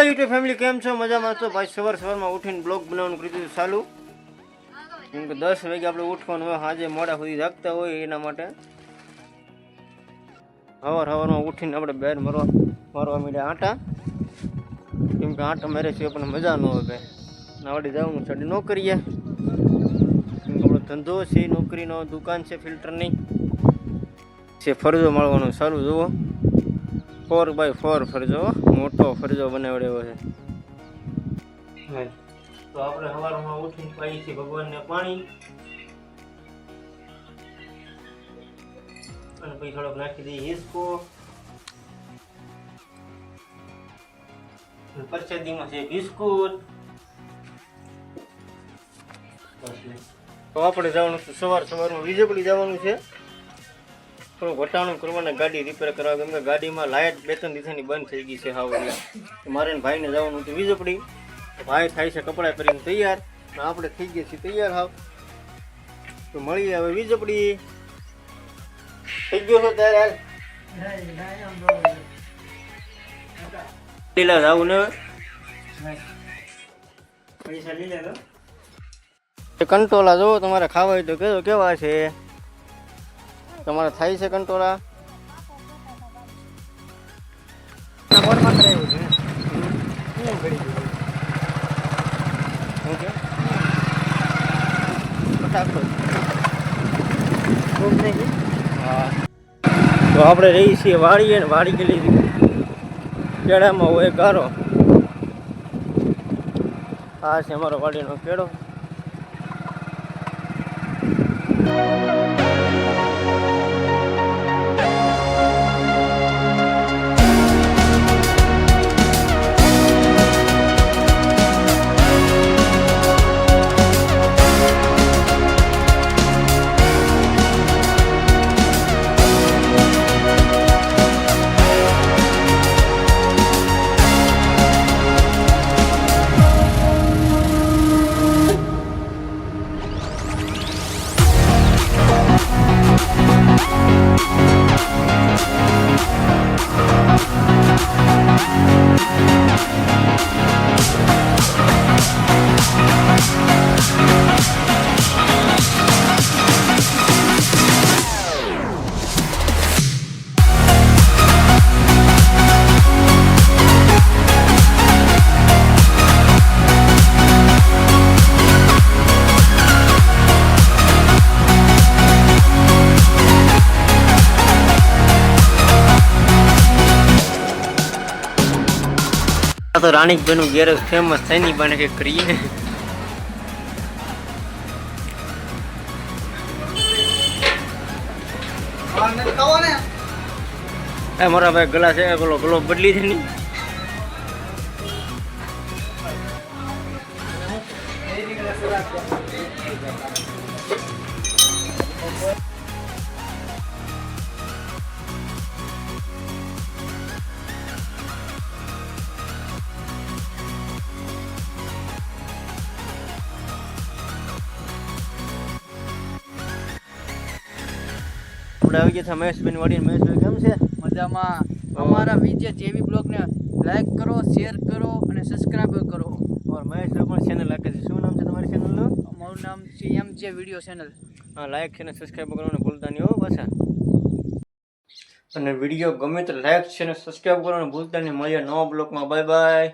Hello YouTube family, કેમ છો? મજામાં તો ભાઈ? સવારમાં ઉઠીને બ્લોગ બનાવવાનું કરી ચાલુ, કેમ કે 10 વાગે આપણે ઉઠવાનું હોય, સાંજે મોડા સુધી જાગતા હોય એના માટે સવારમાં ઉઠીને આપણે બહાર મારવા માંડ્યા આટા, કેમ કે આટા મારે છે પણ મજા ન આવે ભાઈ. આવડે જવાનું છે નોકરીએ, કેમ કે આપણો ધંધો છે, નોકરીનો દુકાન છે ફિલ્ટરની છે. ફરજો મારવાનો સારું જુઓ, 4x4 ફરજો, મોટો ફરજો બનાવડ્યો છે. તો આપણે સવારમાં ઉઠીને પાઈએ છીએ ભગવાનને પાણી, અને પછી થોડોક નાખી દઈએ હિસકો. પરસેદીમાં છે બિસ્કુટ. તો આપણે જવાનું છે સવારમાં વીજળી જવાનું છે, થોડું વટાણું કરવાના, ગાડી રિપેર કરવા, કેમ કે ગાડીમાં લાઇટ 2-3 દિવસની બંધ થઈ ગઈ છે હાવ. મારે ભાઈને જવાનું હતું વીજળી. ભાઈ થાય છે કપડાં પહેરીને તૈયાર, આપણે થઈ ગયા છીએ તૈયાર હાવ. તો મળીએ હવે વીજળી. થઈ ગયો છો ત્યારે લીલા જવું ને પૈસા લીલા કંટોલા જો તમારે ખાવા હોય તો કહેજો કેવા છે તમારે. થાય છે કંટોલા? તો આપણે રહી છીએ વાડીએ, ને વાડી ગયેલી કેળામાં હોય ગારો. આ છે અમારો વાડીનો કેળો. તો રાણીકભાઈ નું ગેરેજ ફેમસ થાય ની બને કે કરીએ. મારા ભાઈ ગલા છે, ગલો બદલી છે ની. આવી ગયા મહેશભાઈ વાડી. મહેશભાઈ કેમ છે? મજામાં. અમારા વિજય જેવી બ્લોગને લાઈક કરો, શેર કરો અને સબસ્ક્રાઇબ કરો. और મહેશભાઈ પણ ચેનલ લાગે છે. શું નામ છે તમારી ચેનલનું? મારું નામ છે MJ વિડીયો ચેનલ. હા, લાઈક છે ને સબસ્ક્રાઇબ કરવાનું ભૂલતા નહીં હો પાછા. અને વિડીયો ગમે તો લાઈક છે ને સબસ્ક્રાઇબ કરવાનું ભૂલતા નહીં. મળીએ નવા બ્લોગમાં. Bye bye.